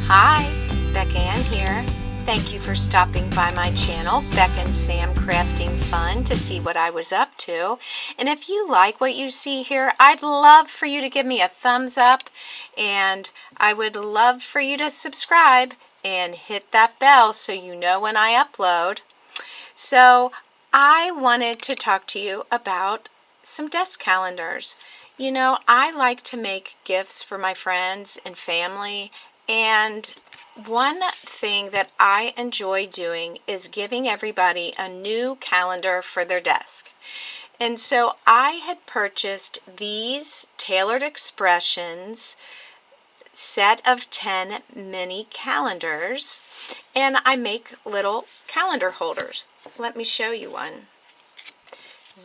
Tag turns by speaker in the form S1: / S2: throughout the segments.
S1: Hi, Becca Ann here. Thank you for stopping by my channel, Becca and Sam Crafting Fun, to see what I was up to. And if you like what you see here, I'd love for you to give me a thumbs up, and I would love for you to subscribe and hit that bell so you know when I upload. So I wanted to talk to you about some desk calendars. You know, I like to make gifts for my friends and family, and one thing that I enjoy doing is giving everybody a new calendar for their desk. And so I had purchased these Tailored Expressions set of 10 mini calendars, and I make little calendar holders. Let me show you one.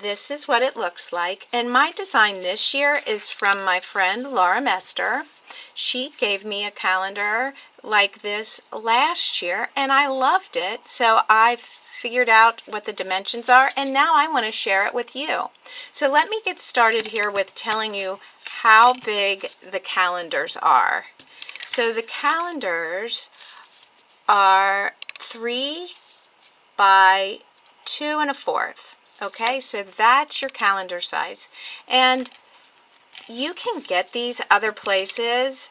S1: This is what it looks like, and my design this year is from my friend Laura Mester. She gave me a calendar like this last year and I loved it, so I figured out what the dimensions are, and now I want to share it with you. So let me get started here with telling you how big the calendars are. So the calendars are 3 by 2 1/4. Okay, so that's your calendar size. And you can get these other places.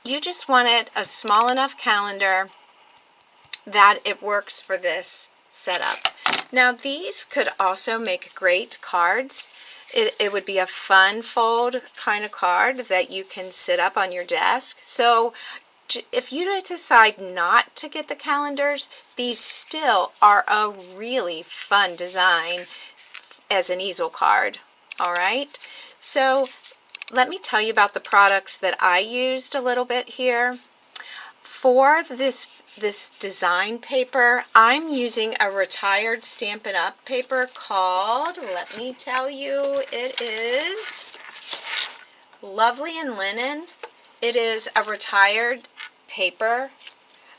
S1: You just wanted a small enough calendar that it works for this setup. Now these could also make great cards. It would be a fun fold kind of card that you can sit up on your desk. So if you decide not to get the calendars, these still are a really fun design as an easel card. Alright, so let me tell you about the products that I used a little bit here. For this design paper, I'm using a retired Stampin' Up! Paper called, let me tell you, it is Lovely and Linen. It is a retired paper.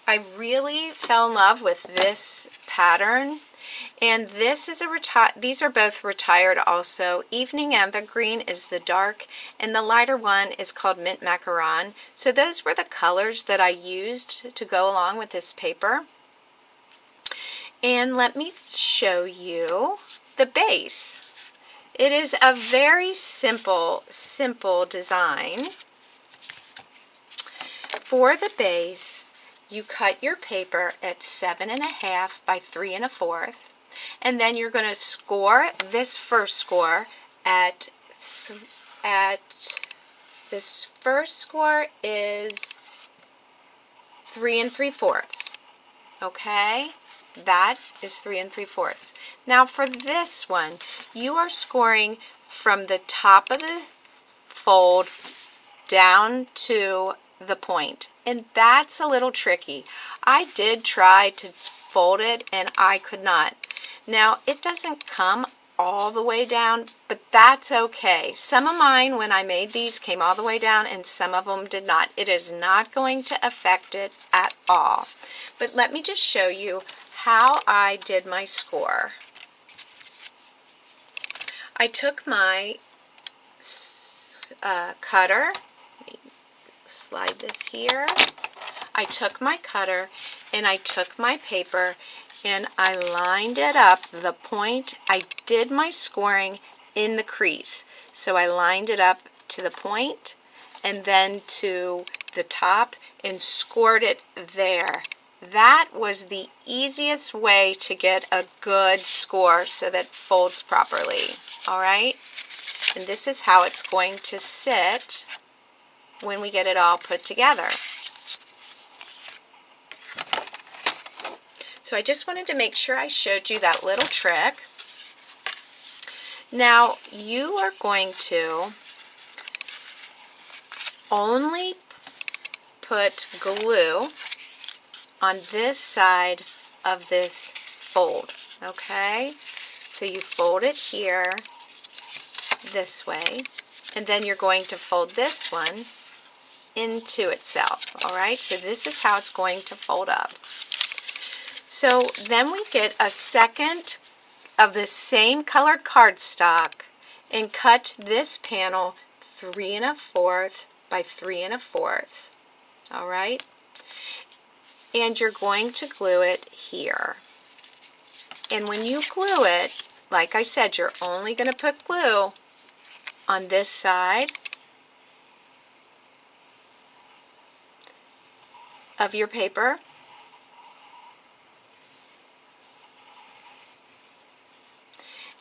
S1: I really fell in love with this pattern, and this is these are both retired also. Evening Evergreen is the dark, and the lighter one is called Mint Macaron. So those were the colors that I used to go along with this paper. And let me show you the base. It is a very simple design. For the base, you cut your paper at 7 1/2 by 3 1/4, and then you're going to score this first score at this first score is 3 3/4. Okay, that is 3 3/4. Now for this one, you are scoring from the top of the fold down to the point, and that's a little tricky. I did try to fold it and I could not. Now it doesn't come all the way down, but that's okay. Some of mine when I made these came all the way down and some of them did not. It is not going to affect it at all. But let me just show you how I did my score. I took my cutter. Slide this here. I took my cutter and I took my paper and I lined it up the point. I did my scoring in the crease. So I lined it up to the point and then to the top and scored it there. That was the easiest way to get a good score so that it folds properly. Alright? And this is how it's going to sit when we get it all put together. So I just wanted to make sure I showed you that little trick. Now you are going to only put glue on this side of this fold. Okay? So you fold it here this way, and then you're going to fold this one into itself. Alright, so this is how it's going to fold up. So then we get a second of the same colored cardstock and cut this panel 3 1/4 by 3 1/4. All right? And you're going to glue it here. And when you glue it, like I said, you're only going to put glue on this side of your paper.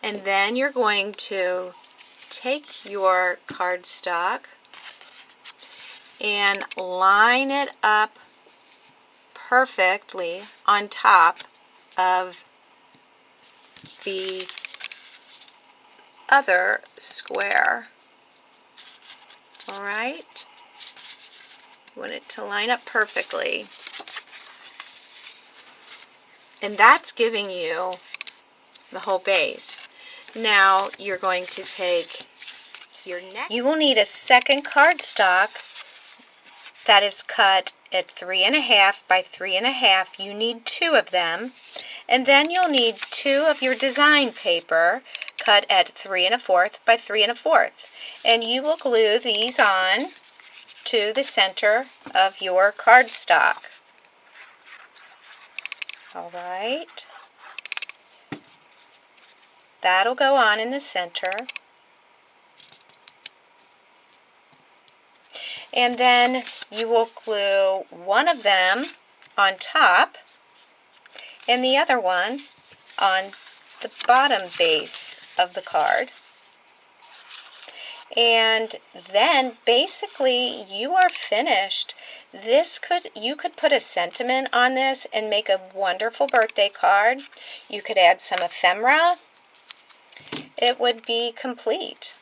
S1: And then you're going to take your cardstock and line it up perfectly on top of the other square. All right? You want it to line up perfectly. And that's giving you the whole base. Now you're going to take your next. You will need a second cardstock that is cut at 3.5 by 3.5. You need 2 of them. And then you'll need 2 of your design paper cut at 3.25 by 3.25. And you will glue these on to the center of your cardstock. All right. That'll go on in the center. And then you will glue one of them on top and the other one on the bottom base of the card. And then basically you are finished. You could put a sentiment on this and make a wonderful birthday card. You could add some ephemera. It would be complete.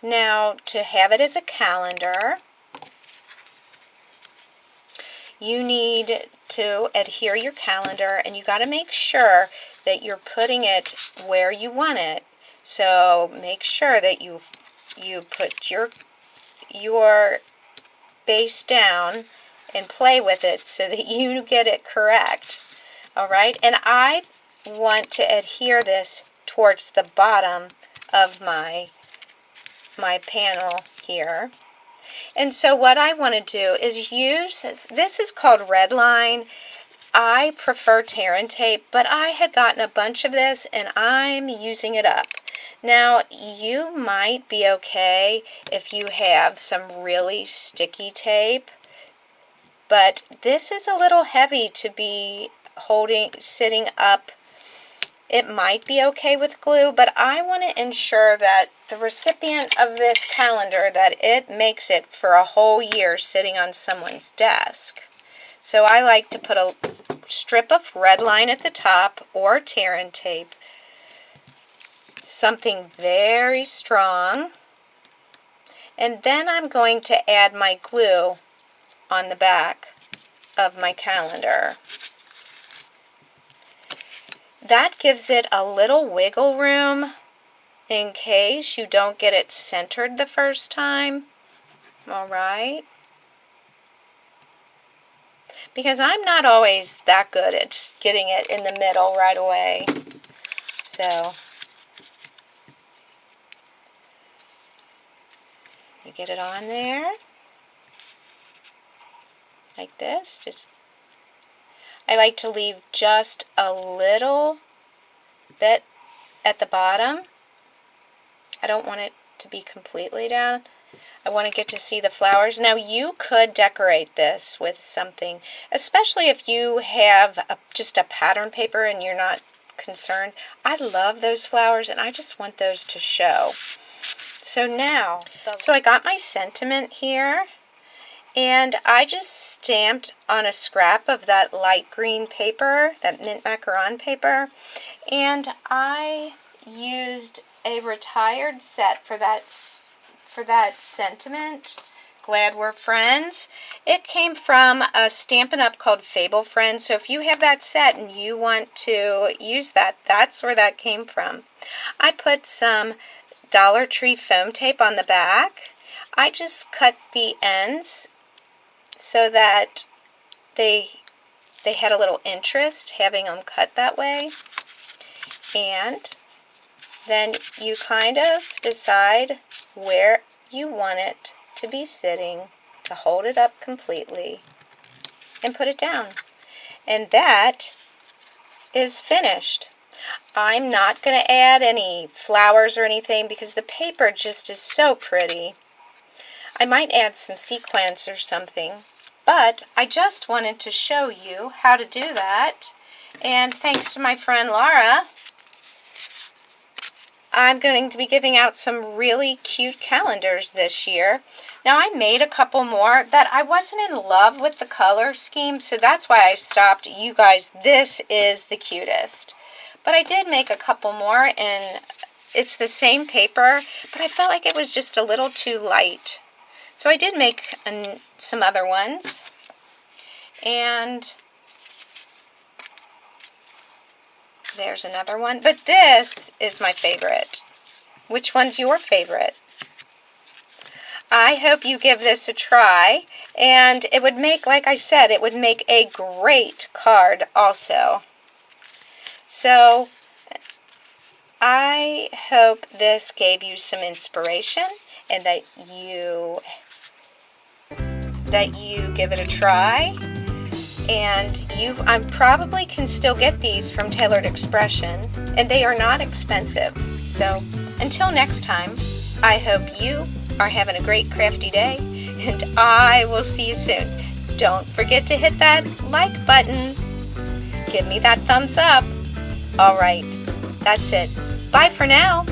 S1: Now, to have it as a calendar, you need to adhere your calendar, and you got to make sure that you're putting it where you want it. So make sure that you put your base down and play with it so that you get it correct. All right, and I want to adhere this towards the bottom of my panel here. And so what I want to do is use, this is called red line. I prefer tear and tape, but I had gotten a bunch of this and I'm using it up. Now you might be okay if you have some really sticky tape, but this is a little heavy to be sitting up. It might be okay with glue, but I want to ensure that the recipient of this calendar, that it makes it for a whole year sitting on someone's desk. So I like to put a strip of red line at the top or tear and tape. Something very strong. And then I'm going to add my glue on the back of my calendar. That gives it a little wiggle room in case you don't get it centered the first time. All right? Because I'm not always that good at getting it in the middle right away. So you get it on there like this. I like to leave just a little bit at the bottom. I don't want it to be completely down. I want to get to see the flowers. Now you could decorate this with something, especially if you have just a pattern paper and you're not concerned. I love those flowers and I just want those to show. So now, I got my sentiment here. And I just stamped on a scrap of that light green paper, that mint macaron paper, and I used a retired set for that sentiment. Glad We're Friends. It came from a Stampin' Up! Called Fable Friends, so if you have that set and you want to use that, that's where that came from. I put some Dollar Tree foam tape on the back. I just cut the ends so that they had a little interest having them cut that way. And then you kind of decide where you want it to be sitting to hold it up completely and put it down. And that is finished. I'm not going to add any flowers or anything because the paper just is so pretty. I might add some sequins or something, but I just wanted to show you how to do that. And thanks to my friend Laura, I'm going to be giving out some really cute calendars this year. Now, I made a couple more that I wasn't in love with the color scheme, so that's why I stopped. You guys, this is the cutest. But I did make a couple more, and it's the same paper, but I felt like it was just a little too light. So I did make some other ones. And there's another one, but this is my favorite. Which one's your favorite? I hope you give this a try, and it would make, like I said, it would make a great card also. So I hope this gave you some inspiration and that you give it a try. And I probably can still get these from Tailored Expression, and they are not expensive. So until next time, I hope you are having a great crafty day, and I will see you soon. Don't forget to hit that like button. Give me that thumbs up. All right, that's it. Bye for now.